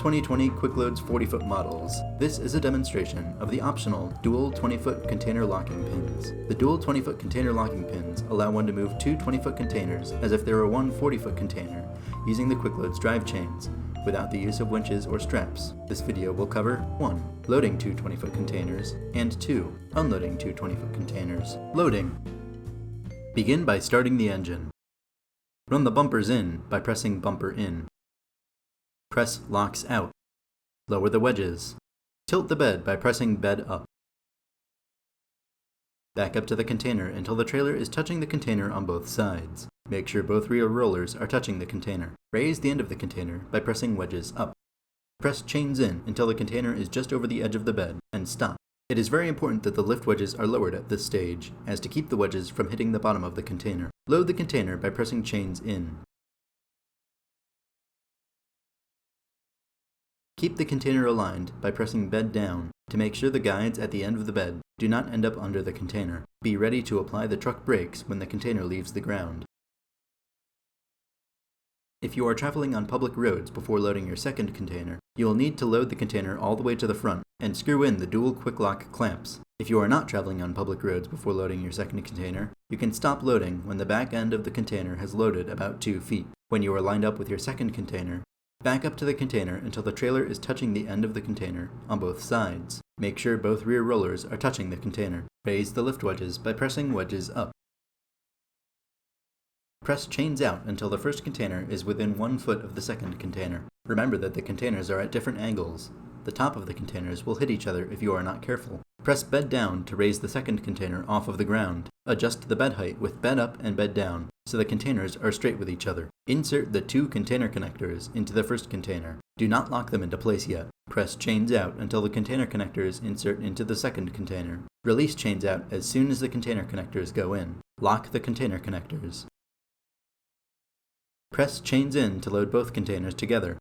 2020 QuickLoadz 40-foot models. This is a demonstration of the optional dual 20-foot container locking pins. The dual 20-foot container locking pins allow one to move two 20-foot containers as if they were one 40-foot container using the QuickLoadz drive chains, without the use of winches or straps. This video will cover 1. Loading two 20-foot containers, and 2. Unloading two 20-foot containers. Loading. Begin by starting the engine. Run the bumpers in by pressing bumper in. Press locks out. Lower the wedges. Tilt the bed by pressing bed up. Back up to the container until the trailer is touching the container on both sides. Make sure both rear rollers are touching the container. Raise the end of the container by pressing wedges up. Press chains in until the container is just over the edge of the bed, and stop. It is very important that the lift wedges are lowered at this stage, as to keep the wedges from hitting the bottom of the container. Load the container by pressing chains in. Keep the container aligned by pressing bed down to make sure the guides at the end of the bed do not end up under the container. Be ready to apply the truck brakes when the container leaves the ground. If you are traveling on public roads before loading your second container, you will need to load the container all the way to the front and screw in the dual quick lock clamps. If you are not traveling on public roads before loading your second container, you can stop loading when the back end of the container has loaded about 2 feet. When you are lined up with your second container, back up to the container until the trailer is touching the end of the container on both sides. Make sure both rear rollers are touching the container. Raise the lift wedges by pressing wedges up. Press chains out until the first container is within 1 foot of the second container. Remember that the containers are at different angles. The top of the containers will hit each other if you are not careful. Press bed down to raise the second container off of the ground. Adjust the bed height with bed up and bed down so the containers are straight with each other. Insert the 2 container connectors into the first container. Do not lock them into place yet. Press chains out until the container connectors insert into the second container. Release chains out as soon as the container connectors go in. Lock the container connectors. Press chains in to load both containers together.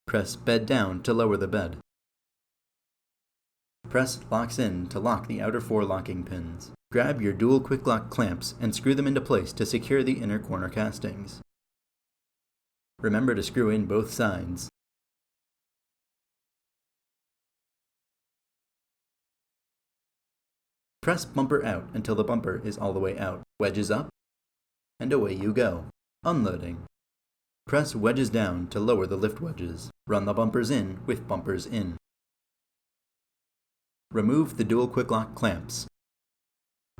Press bed down to lower the bed. Press locks in to lock the outer 4 locking pins. Grab your dual quick lock clamps and screw them into place to secure the inner corner castings. Remember to screw in both sides. Press bumper out until the bumper is all the way out. Wedges up, and away you go. Unloading. Press wedges down to lower the lift wedges. Run the bumpers in with bumpers in. Remove the dual quick lock clamps.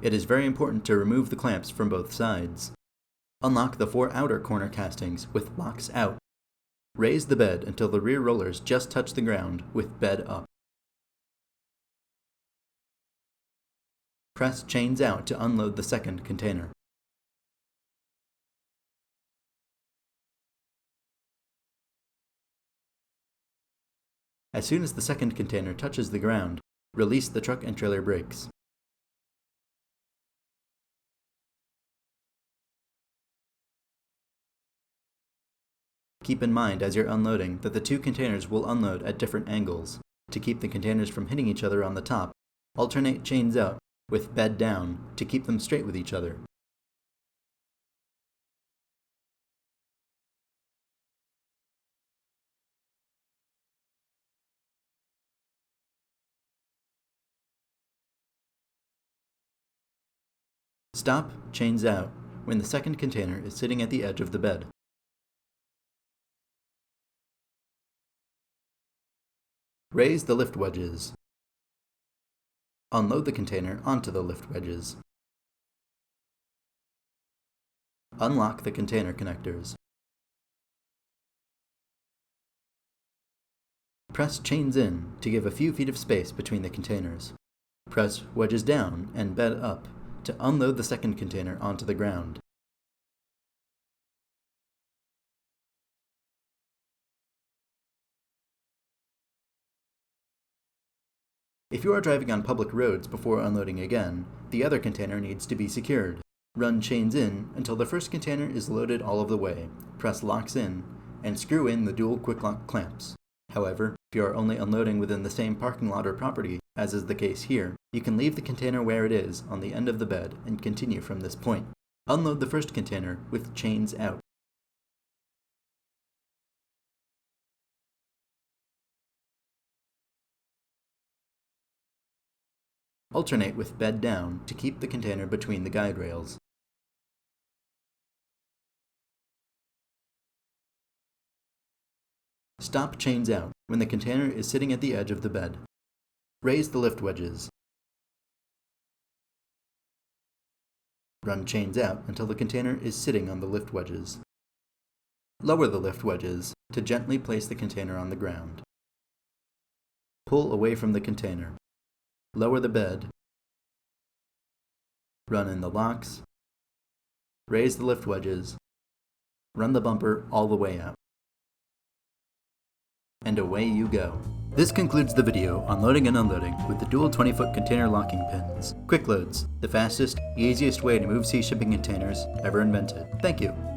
It is very important to remove the clamps from both sides. Unlock the 4 outer corner castings with locks out. Raise the bed until the rear rollers just touch the ground with bed up. Press chains out to unload the second container. As soon as the second container touches the ground, release the truck and trailer brakes. Keep in mind as you're unloading that the 2 containers will unload at different angles. To keep the containers from hitting each other on the top, alternate chains out with bed down to keep them straight with each other. Stop chains out when the second container is sitting at the edge of the bed. Raise the lift wedges. Unload the container onto the lift wedges. Unlock the container connectors. Press chains in to give a few feet of space between the containers. Press wedges down and bed up to unload the second container onto the ground. If you are driving on public roads before unloading again, the other container needs to be secured. Run chains in until the first container is loaded all of the way. Press locks in and screw in the dual quick lock clamps. However, if you are only unloading within the same parking lot or property, as is the case here, you can leave the container where it is on the end of the bed and continue from this point. Unload the first container with chains out. Alternate with bed down to keep the container between the guide rails. Stop chains out when the container is sitting at the edge of the bed. Raise the lift wedges. Run chains out until the container is sitting on the lift wedges. Lower the lift wedges to gently place the container on the ground. Pull away from the container. Lower the bed. Run in the locks. Raise the lift wedges. Run the bumper all the way out. And away you go. This concludes the video on loading and unloading with the dual 20-foot container locking pins. QuickLoadz, the fastest, easiest way to move sea shipping containers ever invented. Thank you.